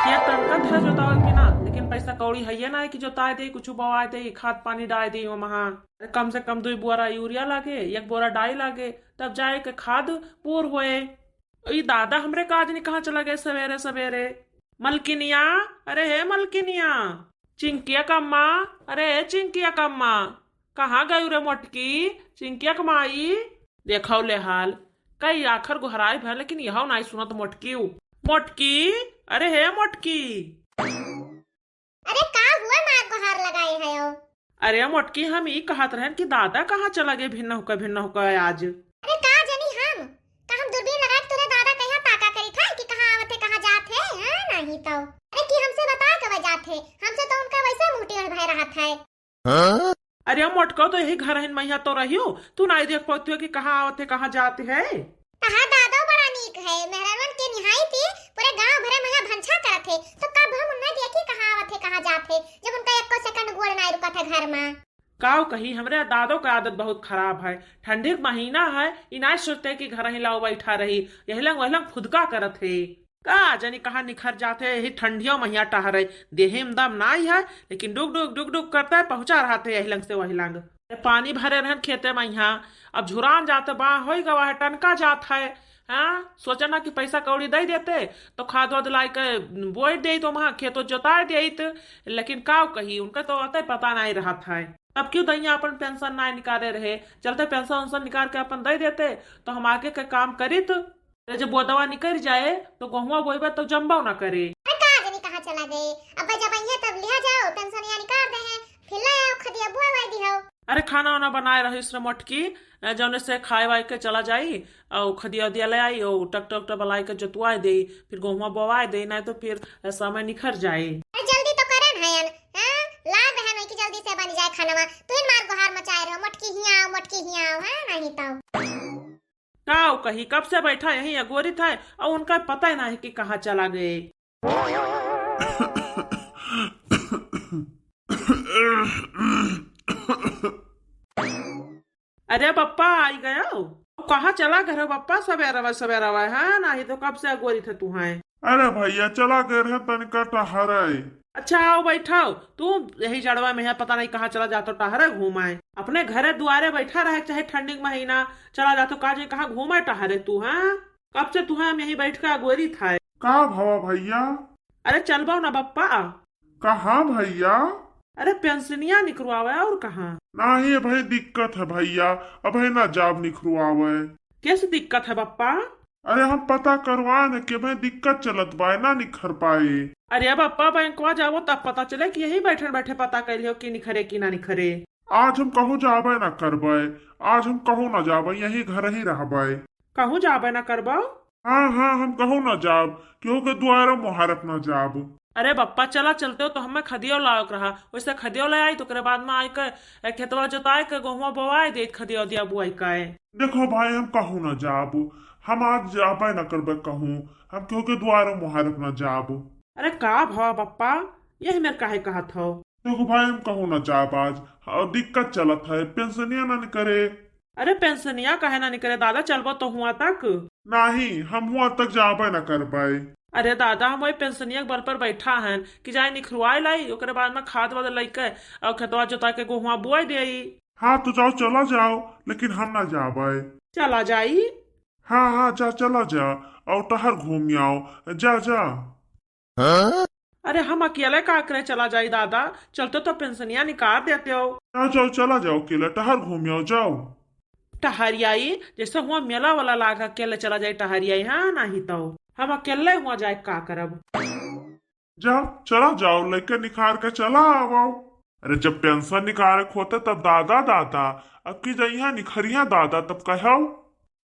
खेत तनकत है जोतावल की ना, लेकिन पैसा कौड़ी है ना है कि जोताए दे, कुछ बवाए दे, खाद पानी डाल दे वहाँ। कम से कम 2 बोरा यूरिया लागे, 1 बोरा डाई लागे, तब जाए के खाद पूर होए। ई दादा हमरे काज नहीं कहाँ चला गए सवेरे सवेरे। मलकिनिया, अरे हे मलकिनिया, चिंकिया कम्मा, अरे हे चिंकिया कम्मा, कहाँ गई रे मोटकी, चिंकिया कमाई। देखो ले हाल, कई आखर गुहराई भर लेकिन यह नहीं सुनत मोटकी। मोटकी, अरे हे मोटकी। अरे का हुआ मार को हार लगाए है ओ? अरे मोटकी, हम ई कहत रहन कि दादा कहाँ चला गए भिन्न होकर आज। अरे का जनी हम का हम दूरबीन लगा के तोरे दादा कहाँ ताका करी था कि कहाँ आवत है कहाँ जात है। हां नहीं तो अरे कि हमसे बता कब जात है, हमसे तो उनका वैसे मुंह टेढ़ भय रहा था। अरे मोटको तो यही घर है मैया तो रहियो, तू नहीं देख पाती हो कि कहाँ आवत है कहाँ जाते है। तहा दादा बड़ा नीक है, मेहरवन के निहाई थी पूरे गांव भरे में भंछा करत है, तो कब हम उन्हें देखी कहाँ आवत है कहाँ जात है जब उनका एको सेकंड गोड़ नहीं रुका था घर में। काव कही हमरे दादो का आदत बहुत खराब है। ठंडी का महीना है, इनाय सोचते कि घर ही लाओ बैठा रही, यही लंग वही लंग फुदका करत है। का जानी कहाँ निखर जाते है, यही ठंडियों महिया टहरे, देहे में दम नहीं है लेकिन डुग डुग करता है पहुंचा रहा थे यही लंग से वही लंग। पानी भरे रहन खेते में यहाँ, अब झुरान जाते बा हो गवा है, टनका जात है। हाँ सोचा ना कि पैसा कौड़ी दे देते तो खाद वाद लाई के बोई दे तो वहाँ खेतों जोता दे, लेकिन का कही उनका तो अतः पता नहीं रहा था। अब क्यों दैया अपन पेंशन नहीं निकाले रहे, चलते पेंशन उनसन निकाल के अपन दे देते तो हम आगे के काम करित। जब बोदवा निकल जाए तो गहुआ बोईबा तो जम्बाव ना करे। अरे का जनी कहाँ चला गए, अब जब आइए तब लिया जाओ पेंशन या निकाल दे हैं, फिर ले आओ खदिया बुआ वाई दी हो। अरे खाना वाना बनाए रही श्रम मोटकी, जौने से खाए वाए के चला जाई और खदिया उदिया ले आई और ट्रैक्टर बलाई के जोतवाए दे, फिर गेहुआ बोवाए दे, नहीं तो फिर समय निखर जाए। अरे जल्दी तो करन है हां, ला बहन की जल्दी से बन जाए खाना। तू इन मार गुहार मचाए रहो, मोटकी ही आओ हां नहीं तो काव कही कब से बैठा यही अगोरी था और उनका पता ही नहीं कि कहाँ चला गए। अरे बप्पा आई गया, कहाँ चला घर बप्पा, सवेरा है नहीं तो कब से अगोरी थे तू है। अरे भैया चला गए रहे तनिका टहरे। अच्छा आओ बैठाओ, तू यही जड़वा में है पता नहीं कहाँ चला जातो टहरे घूमाए, अपने घरे दुआरे बैठा रहे चाहे ठंडी का महीना चला जातो काजे कहाँ घूमाए टहरे तू है। कब से तू है हम यही बैठ कर अगोरी था। का भवा भैया? अरे चल बाओ ना बप्पा। कहाँ भैया? अरे पेंशनिया निकलवावे और कहाँ। नहीं भाई दिक्कत है भैया, अब है ना जॉब निखरुआवे। कैसे दिक्कत है बप्पा? अरे हम पता करवाए न कि भाई दिक्कत चलत बा ना निखर पाए। अरे बप्पा बैंकवा जाओ तब पता चले कि यही बैठे बैठे पता कर लियो कि निखरे कि ना निखरे। आज हम कहूँ जाबे ना करबे, आज हम कहूँ ना जाबे, यही घर ही रहबे। कहूँ जाबे ना करबो? हाँ हम कहूँ ना जाब, क्योंकि द्वारा मुहारत ना जाब। अरे बप्पा चला चलते हो तो हमें खदियो लायक रहा, वैसे खदियो ले आई तो करे बाद में आई के खेतवा जोताए के गेहुआ बोवाए दे खदियो दिया बुआई का। देखो भाई हम कहूँ ना जाब, हम आज जाबे ना करबे कहूँ, हम क्योंकि द्वारा मुहारत ना जाब। अरे का भवा बप्पा, यही मेरे काहे कहा था। देखो भाई हम कहूँ ना जाब आज, और दिक्कत चलत है, पेंशनिया ना करे। अरे पेंशनिया काहे ना निकले दादा, चलबो तो हुआ तक। नहीं हम हुआ तक जाबे ना कर पाए। अरे दादा हम वही पेंशनिया के बल पर बैठा हैं कि जाए निखरवाए लाई, ओकरे बाद में खाद वाद लेके और खेतवा जोता के गेहुआ बुआई दे। हाँ तो जाओ चला जाओ, लेकिन हम ना जाबे। चला जाई। हाँ जा चला जा, और टहर घूम आओ, जा। अरे हम अकेले का करे चला जाई दादा, चलते तो पेंशनिया निकाल देते हो। जाओ चला जाओ अकेले, टहर घूम आओ जाओ। टहरियाई जैसे हुआ मेला वाला लाग अकेले चला जाए टहरियाई, हाँ नहीं तो हम अकेले हुआ जाए का करब। जाओ चला जाओ, लेके निखार के चला आओ। अरे जब पेंशन निकाले होते तब दादा, अब की जइया निखरिया दादा तब कहो।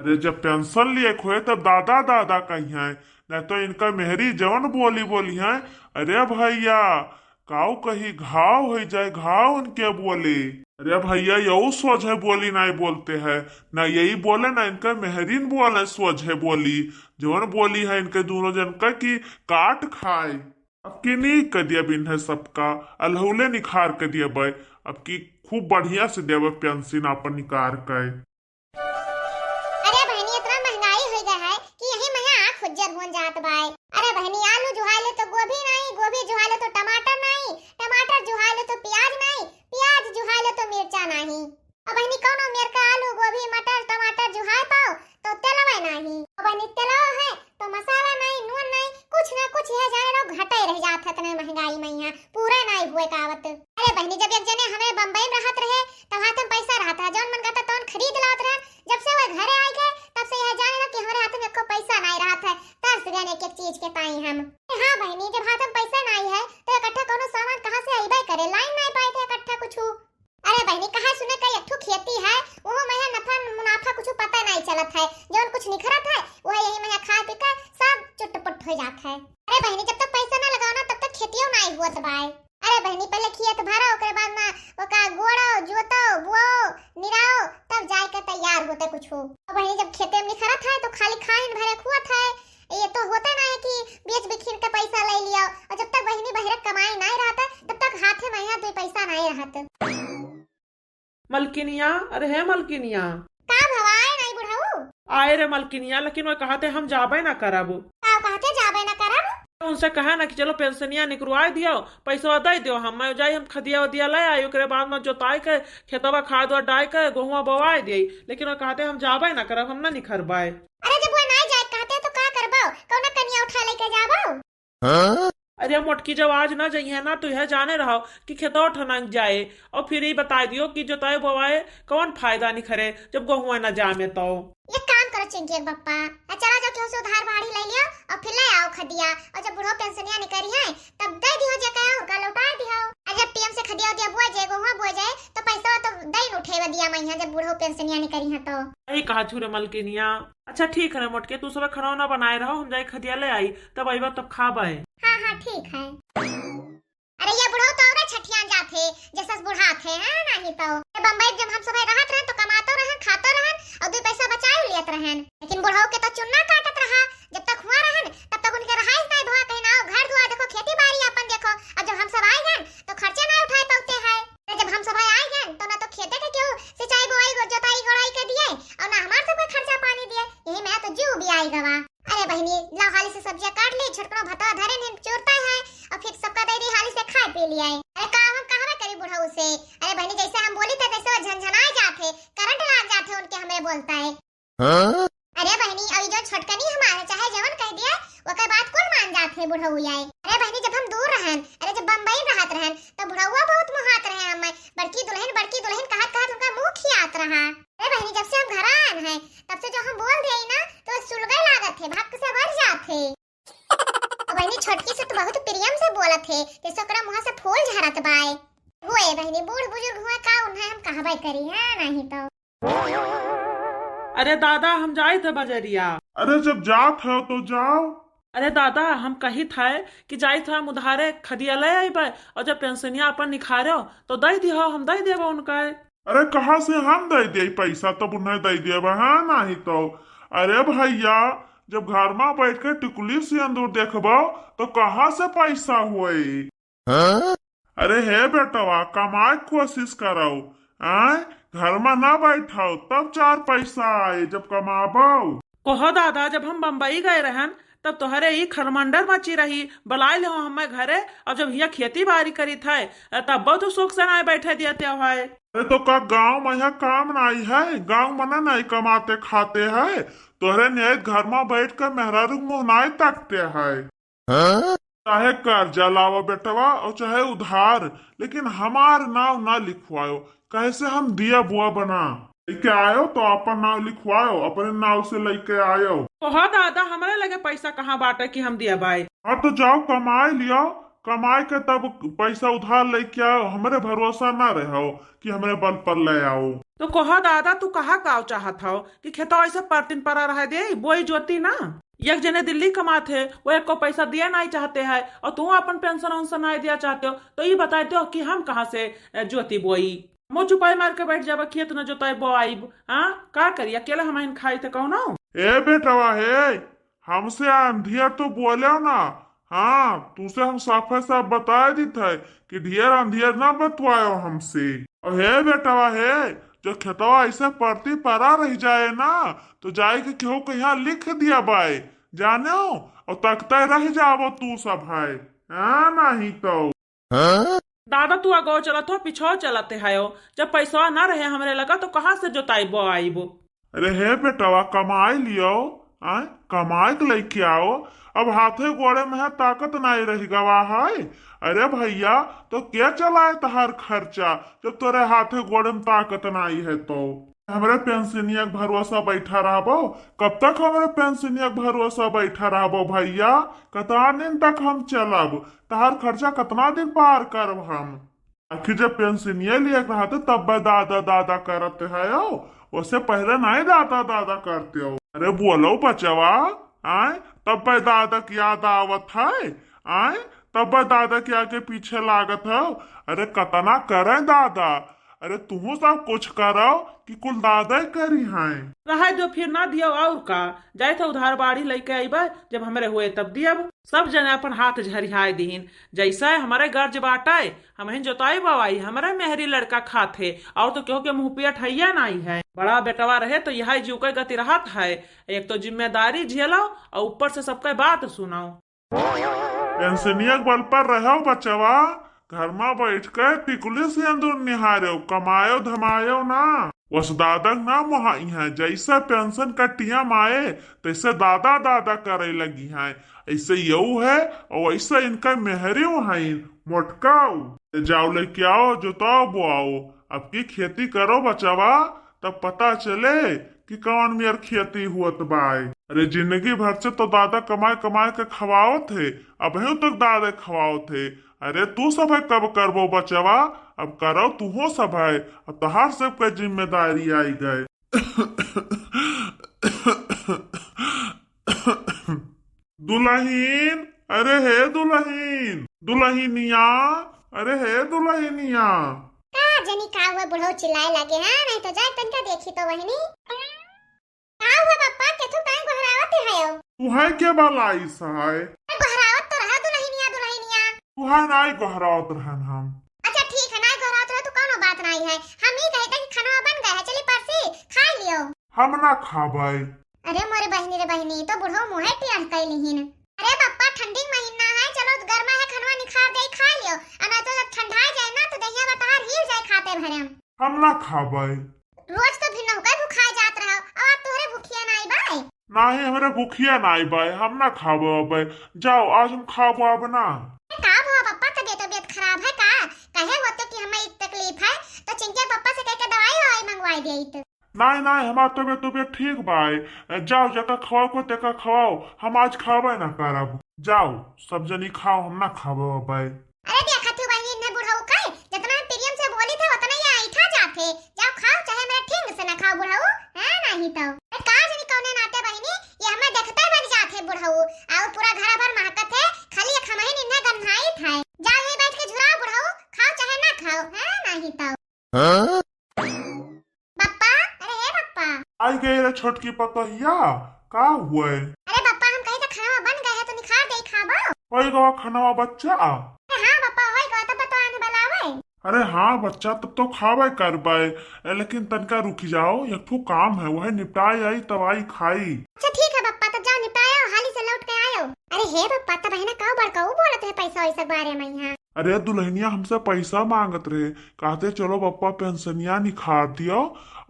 अरे जब पेंशन लिए खोए तब दादा कहिए, नहीं तो इनका मेहरी जवन बोली है। अरे भैया काऊ कही घाव हो जाए, घाव उनके बोले। अरे भैया यही सोच है बोली नहीं बोलते हैं ना, यही बोले ना इनका मेहरीन बोले सोच है बोली, जवन बोली है इनके दोनों जन का की काट खाए। अब की नहीं कर दिया बिन है सबका, अलहुले निखार कर दिया भाई, अब की खूब बढ़िया से देव पेंशन अपन निकार कर। अरे बहनी इतना महंगाई हो गया है कि यही महीना आँख उज्जर हो जात भाई। अरे बहनी आलू जुहाले तो गोभी नहीं कुछ यह जाने लोग घटे रह जात है तने महंगाई में यहाँ पूरा नहीं हुए कावत। अरे बहनी जब एक जने हमें बम्बई में रहत रहे तब हाथ में पैसा रहता जौन मन करता तौन खरीद लात रहे। जब से वो घरे आ गए तब से यह जाने कि हमारे हाथ में एको पैसा नहीं रहता है, तरस गए एक एक चीज के ताई हम। हाँ बहनी जब हाथ में पैसा नहीं है तो इकट्ठा कोनो सामान कहाँ से आइबे करे, लाइन नहीं पाए थे इकट्ठा कुछ। अरे बहनी कहाँ सुने कई अठू खेती है वो में नफा मुनाफा कुछ पता नहीं चलत है, जौन कुछ निखरत है वह यही में खा पी कर सब चुटपुट हो जाता है। अरे बहनी जब तक पैसा ना लगाओ ना तब तक खेतियों नहीं हुआ बाय। अरे बहनी पहले खेत भरो ओकरे बाद ना ओका गोड़ो जोतो बुओ निराओ तब जाए के तैयार होते कुछ हो। और बहनी जब खेते में निखरत है तो खाली खाइन भरे खुआत है, ये तो होता ना है कि बेच बिखिर के पैसा ले लिया। और जब तक बहनी बहरे कमाई नहीं रहता तब तक हाथ में यहाँ 2 पैसा नहीं रहता। मलकिनिया, अरे है मलकिनिया, का भवाए नहीं बुढ़ाऊ आए रे मलकिनिया, लेकिन वो कहते हम जाबे ना करब। का कहते जाबे ना करब? उनसे कहा ना कि चलो पेंशनिया निकलवा दियो, पैसा दे दियो, हम जाई हम खदिया उदिया ले आई, ओकरे बाद में जोताई के खेतवा खाद वा डाई के गेहूं बवाई दिए, लेकिन वो कहते हम जाबे ना करब, हम ना निखरबाए। अरे जब वो नहीं जाए कहते तो का करबो, कौन कन्या उठा लेके जाबो? अरे मोटकी जब आज ना जाइए ना तो यह जाने रहो कि खेतवा ठनक जाए, और फिर ही बता दियो कि जोताई बवाए कौन फायदा निखरे जब गेहूं ना जामे। तो ये काम करो चिंकी पप्पा, चला जाओ क्यों से उधार भाड़ी ले लियो और फिर ले आओ खदिया, और जब बुढ़ो पेंशनिया निकरी है तब दे दियो जे कहो का लौटा दियो। और जब टीएम से खदिया दिया बुआ जाए गेहूं बुआ जाए तो पैसा तो दई उठेवा दिया मैं जब बुढ़ो पेंशनिया निकरी है। तो यही कहा छुरे मलकिनिया। अच्छा ठीक है मोटके, तू सब खरौना बनाए रहो, हम जाए खदिया ले आई तब आईबा तब खाबे। हाँ हाँ ठीक है। अरे ये बुढ़ो तो और छठियां जाते जैसा बुढ़ा थे हैं नहीं तो बम्बई जब हम सब रहत रहे तो कमातो रहन खातो रहन और 2 पैसा बचाए लियत रहन, लेकिन बुढ़ो के तो चुन्ना काटत रहा जब तक हुआ रहन तब तक उनके रहाइश नहीं भवा कहीं ना घर दुआर देखो खेती बाड़ी अपन देखो। और जब हम सब आए गए तो खर्चे नहीं उठाए पाते हैं, जब हम सब आए गए तो ना तो खेते के क्यों सिंचाई बुआई जोताई गोड़ाई के दिए और ना हमारे सब खर्चा पानी दिए, यही मैं तो जीव भी आई गवा। अरे बहनी लाओ हाली से सब्जियां काट ली, झटकनो भता धरे ने चोरता है और फिर सबका दे दी हाली से खा पी लिया। अरे काम हम कहां करी बुढ़ऊ से? अरे बहनी जैसे हम बोली थे तैसे वो झंझनाए जाते, करंट लाग जाते उनके हमें बोलता है। अरे बहनी अभी जो छटकनी हमारे चाहे जवन कह दिया ओकर बात कौन मान जाते बुढ़ऊ आए। अरे बहनी जब हम दूर रहन, अरे जब बम्बई रहत रहन तो बुढ़ऊआ बहुत मुहात रहे हमें, बड़की दुल्हन कहत कहत उनका मुंह खियात रहा। अरे बहनी जब से हम घर आन है तब से जो हम बोल दे ना तो सुलगे लागत है, भक्त से भर जाते। बहनी छोटकी से तो बहुत प्रियम से बोलत है जैसे ओकरा मुंह से फूल झरत बाय। होए बहनी बूढ़ बुजुर्ग हुए का उन्हें हम कहबे करी है नहीं तो। अरे दादा हम जाए थे बजरिया। अरे जब जात हो तो जाओ। अरे दादा हम कही थे कि जाए थे हम उधारे खदिया ले आईबे, और जब पेंशनिया अपन निखारो तो दे दियो, हम दे देबो उनका। अरे कहाँ से हम दे दिए पैसा तब उन्हें दे दिए हाँ नहीं तो। अरे भैया जब घर में बैठ के टिकुली से अंदर देखबो तो कहाँ से पैसा हुए। अरे हे बेटवा कमाए कोशिश करो, आए घर में ना बैठो तब 4 पैसा आए जब कमाबो। कहो दादा जब हम बम्बई गए रहन तब तोहरे ही खरमंडर मची रही, बुलाए ले हमें घरे, और जब यहाँ खेती बाड़ी करी थे तब बहुत सुख से ना बैठे दिया है। अरे तो का गांव में यहाँ काम नहीं है, गांव में नहीं कमाते खाते हैं, तोहरे नियत घर में बैठ कर मेहरारू मुँह नहीं तकते हैं। चाहे कर्जा लाओ बेटवा और चाहे उधार, लेकिन हमार नाव ना लिखवाओ, कैसे हम दिया बुआ बना लेके आयो तो अपन नाव लिखवाओ, अपने नाव से लेके आयो। कहो दादा हमारे लगे पैसा कहाँ बाटे कि हम दिया भाई। हाँ तो जाओ कमाए लियो, कमाए के तब पैसा उधार लेके आओ, हमारे भरोसा ना रहो कि हमारे बल पर ले आओ। तो कहो दादा तू कहाँ गाँव चाहत हो कि खेतवा ऐसे परतिन परा रह दे बोई जोती ना। एक जने दिल्ली कमाते वो एक को पैसा दिया नहीं चाहते हैं और तू अपन पेंशन वेंशन नहीं दिया चाहते हो, तो ये बताते हो कि हम कहाँ से जोती बोई। मुँह चुपाई मार के बैठ जाबा खेत न जोताई बोआई, हाँ का करिए अकेले हम खाई थे कहो ना। ए बेटवा हे हमसे अंधिया तो बोले ना, हाँ तुसे हम साफे साफ बता दी थे कि ढेर अंधियर ना बतवायो हमसे। और हे बेटवा हे जो खेतवा ऐसे पड़ती परा रह जाए ना तो जाए के केहू के यहाँ लिख दिया बाय जाने और तकते रह जाओ तू सब है नहीं तो। दादा तू आगो चलत हो पिछो चलते है, जब पैसा ना रहे हमरे लगा तो कहाँ से जोताई बोआई बो। अरे हे बेटवा कमाई लियो, कमाए के लेके आओ। अब हाथे गोड़े में है ताकत नहीं रही गवा है। अरे भैया तो क्या चलाए तहार खर्चा जब तोरे हाथे गोड़े में ताकत नहीं है तो हमरे पेंशनिया के भरोसा बैठा रहबो। कब तक हमरे पेंशनिया के भरोसा बैठा रहबो भैया? कितना दिन तक हम चलब? तहार खर्चा कितना दिन पार करब हम? आखिर जब पेंशनिया लिए रहते तब दादा दादा करते है उससे पहले नहीं दादा दादा करते हो। अरे बोलो बचवा आए तब दादा की याद आवत है आए तब दादा के आगे पीछे लागत है। अरे कतना करे दादा? अरे तुम सब कुछ करो कि कुल दादा ही करी हैं। रहा जो फिर ना दियो और का जाए तो उधार बाड़ी लेके आईबा जब हमरे हुए तब दियब। सब जने अपन हाथ झरिहाए दीन जैसा है हमारे गर्ज बाटाए हम जोताई बवाई हमारे मेहरी लड़का खाते और तो क्यों के मुँह पियट हैया नहीं है। बड़ा बेटवा रहे तो यह जुके गति रहत है। एक तो जिम्मेदारी झेलो और ऊपर से सबका बात सुनाओ। पेंशनिया के बल पर रहो बचवा। घर में बैठ कर टिकुली से अंदर निहारो कमायो धमायो ना। उस दादा ना मुहाई है जैसे पेंशन कटिया माए तैसे दादा दादा करे लगी है। ऐसे यू है और ऐसे इनका मेहरी है मोटकाओ। जाओ लेके आओ जोताओ बोआओ अब की खेती करो बचवा तब पता चले कि कौन मेर खेती हुआ बाय। अरे जिंदगी भर से तो दादा कमाए कमाए के खवाओ थे अब तक दादा खवाओ थे। अरे तू सब है कब करबो बचवा? अब करो तू हो सब है अब तहार सब का जिम्मेदारी आई गए। दुल्हीन अरे हे दुल्हीन दुल्हीनिया अरे हे दुल्हीनिया का जनी का हुआ बुढ़ऊ चिल्लाए लगे हैं नहीं तो जाए तनका देखी तो वहनी का हुआ पप्पा केथु टाइम गहरावत है तू है के बलाई सहाय? गहरावत तो रहा दुल्हनिया दुल्हनिया तू है नाई गहरावत रहन हम। अच्छा ठीक है ना गहरावत रहा तो कोनो बात नहीं है। हम ही कहते कि खाना बन गया है चली परसी खा लियो। हम ना खाबाई। अरे मोरे बहनी रे बहनी तो बुढ़ऊ मुहे टियन कैलिहिन। अरे पप्पा ठंडी महीना है चलो गर्मा है खनवा निखार दे खा लियो अना तो जब ठंडा जाए ना तो दहिया बटार हिल जाए खाते भरम। हम ना खाबाई। रोज तो भिन्न होकर भूखा जात रहो और तोहरे भूखिया नहीं बाई। नहीं हमरे भूखिया नहीं बाई हम ना खाबो अब। जाओ आज हम खाबो अब ना। का हुआ पप्पा तबीयत खराब है का कहे होते कि हमें तकलीफ है तो चिंटिया पप्पा से कह के दवाई ववाई मंगवाई देई। नहीं नहीं हमारा तबियत ठीक बाई। जाओ जका खवाओ को तेका खवाओ हम आज खाबे ना करब। जाओ सब जनी खाओ हम ना खाबो अब। अरे देखा तू बहनी ने बुढ़ऊ का जितना प्रियम से बोली थे उतना ही ऐठा जाते। जाओ खाओ चाहे मेरे ठीक से ना खाओ बुढ़ऊ है नहीं तो का जनी कौने नाते बहनी ये हमें देखते बन जाते बुढ़ऊ और पूरा घर भर महकत है खाली एक हमें निन्ने गंधाई था। जाओ यहीं बैठ के झुराओ बुढ़ऊ खाओ चाहे ना खाओ है नहीं तो पप्पा। अरे हे पप्पा आई गई रे छोटकी पतोहिया का हुए? अरे पप्पा हम कहीं तो खाना बन गए है तो निखार दे खाबो। होई गवा खानवा बच्चा? हाँ पप्पा होई गवा तो बताने बलावे। अरे हाँ बच्चा तब तो खावे करबे लेकिन तनका रुक जाओ एक ठो काम है वह निपटाई आई तवाई खाई। अच्छा ठीक है पप्पा तो जाओ निपटाओ हाली से लौट के आयो। अरे हे पप्पा तो बहना का बड़काऊ बोलत है पैसा वैसा बारे में यहाँ। अरे दुल्हनिया हमसे पैसा मांगत रहे कहते चलो पप्पा पेंशनिया निखार दियो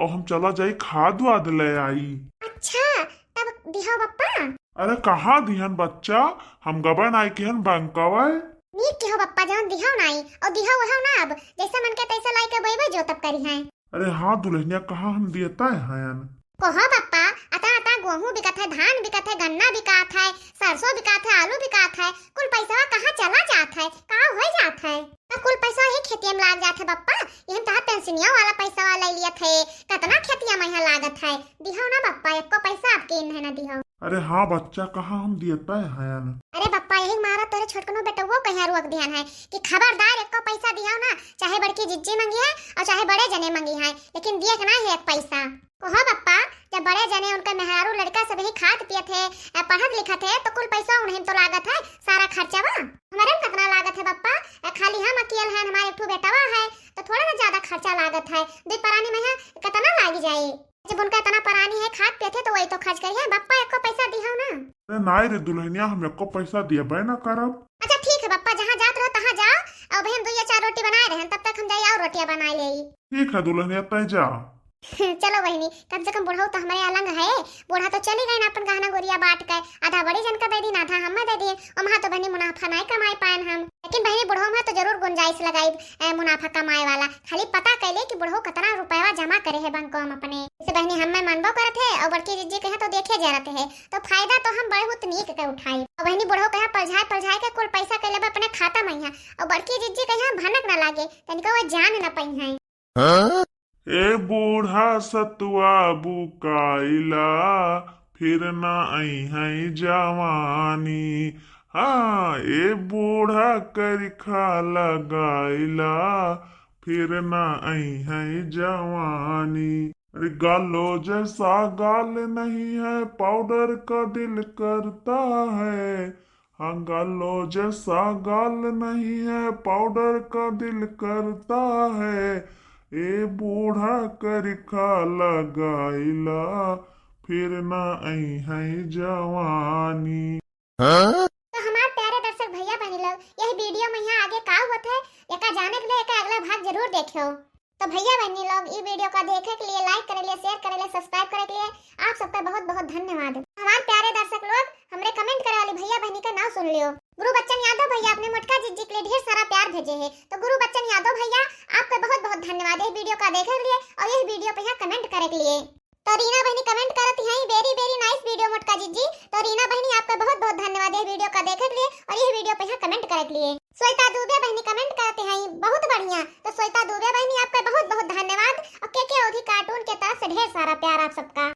और हम चला जाई खाद वाद ले आई। अच्छा तब दिहो पप्पा। अरे कहाँ दिहन बच्चा हम गबन आई केहन बैंकवा नीक के हो पप्पा जान दिहो नहीं और दिहो हो ना अब जैसे मन के तैसे लाई के बैबे जो तब करी है। अरे हाँ दुल्हनिया कहाँ हम देता है कोहो पप्पा अता अता गेहूं बिकत है धान बिकत है गन्ना बिकात है सरसों बिकात है आलू बिकात है कुल पैसा कहाँ चला जात है कहाँ हो जात है तो कुल पैसा ही खेती में लाग जात है पप्पा। ये तहा पेंशनिया वाला पैसा वाला लिया थे कितना खेतिया में यहाँ लागत है दिहो ना पप्पा एको पैसा आपके इन है ना दिहो। अरे हाँ बच्चा कहाँ हम देता है। अरे पप्पा यही मारा तोरे छोटकनो बेटा वो कहीं रुक ध्यान है कि खबरदार एको पैसा दियो ना चाहे बड़की जिज्जी मंगी है और चाहे बड़े जने मंगी है लेकिन दिए ना है एक पैसा। कोहो पप्पा जब बड़े जने उनका मेहरारू लड़का सब ही खात पियत है पढ़त लिखत है तो कुल पैसा उन्हें तो लागत है सारा खर्चावा हमारे कितना लागत है पप्पा खाली हम अकेले हैं हमारे एक बेटावा है तो थोड़ा ना ज्यादा खर्चा लागत है दो परानी में है कितना लाग जाए जब उनका इतना परानी है खात पियत है तो वही तो खर्च करिए पप्पा एको पैसा दिहो ना। अरे नाई रे दुल्हनिया हम एको पैसा दिए ना करब। अच्छा ठीक है पप्पा जहाँ जात रहो तहाँ जाओ और बहन 2 या 4 रोटी बनाए रहे तब तक हम जाए और रोटियां बना ले। ठीक है दुल्हनिया तय जा। चलो बहनी, कम से कम बुढ़ऊ तो हमारे अलग है। बूढ़ा तो चली गए ना अपन गहना गोरिया बांट के, आधा बड़ी जन का दे दी, आधा हम दे दिए, और वहाँ तो बहनी मुनाफा नहीं कमाए पाए हम। लेकिन बहनी बुढ़ऊ में तो जरूर गुंजाइश लगाई मुनाफा कमाए वाला। खाली पता कैले कि बुढ़ऊ कितना रुपया जमा करे है बैंकों में अपने। जैसे बहनी हम मनबो करते है और बड़की जीजी कहे तो देखे जा रहे है, तो फायदा तो हम बड़े उतनी के उठाई। और बहनी बुढ़ऊ कहे पलझाए के कुल पैसा कैले अपने खाता में है, और बड़की जीजी कहे भनक न लागे तनिका वो जान न पई है। ए बूढ़ा सतुआ बुकाइला, फिर ना आई है जवानी। हाँ, ए बूढ़ा करिखा लगाइला, फिर ना आई है जवानी। अरे गालो जैसा गाल नहीं है, पाउडर का दिल करता है। हाँ, गालो जैसा गाल नहीं है, पाउडर का दिल करता है। ए बूढ़ा करिखा लगाइला, फिर ना आई है जवानी। तो हमारे प्यारे दर्शक भैया बहनी लोग, यह वीडियो में यहाँ आगे का हुआ है एका जाने के लिए एका अगला भाग जरूर देखियो। तो भैया बहनी लोग, इस वीडियो को देखे के लिए लाइक करे लिए, शेयर करे लिए, सब्सक्राइब करे के लिए आप सबका बहुत बहुत धन्यवाद। हमारे प्यारे दर्शक लोग, हमरे कमेंट करे वाली भैया बहनी का नाम सुन लियो। गुरु बच्चन यादव भैया अपने मोटका जीजी के लिए ढेर सारा प्यार भेजे है। तो गुरु बच्चन यादव भैया आपका बहुत बहुत धन्यवाद है वीडियो का देखे के लिए और इस वीडियो पे यहाँ कमेंट करे के लिए। तो रीना बहनी कमेंट करती है वेरी वेरी नाइस वीडियो मोटका जीजी। तो रीना बहनी आपका बहुत बहुत धन्यवाद है वीडियो का देखे के लिए और ये वीडियो पे यहाँ कमेंट करे के लिए। श्वेता दुबे बहनी कमेंट करते हैं बहुत बढ़िया। तो श्वेता दुबे बहनी आपका बहुत बहुत धन्यवाद और के ओधी कार्टून के तरफ से ढेर सारा प्यार आप सबका।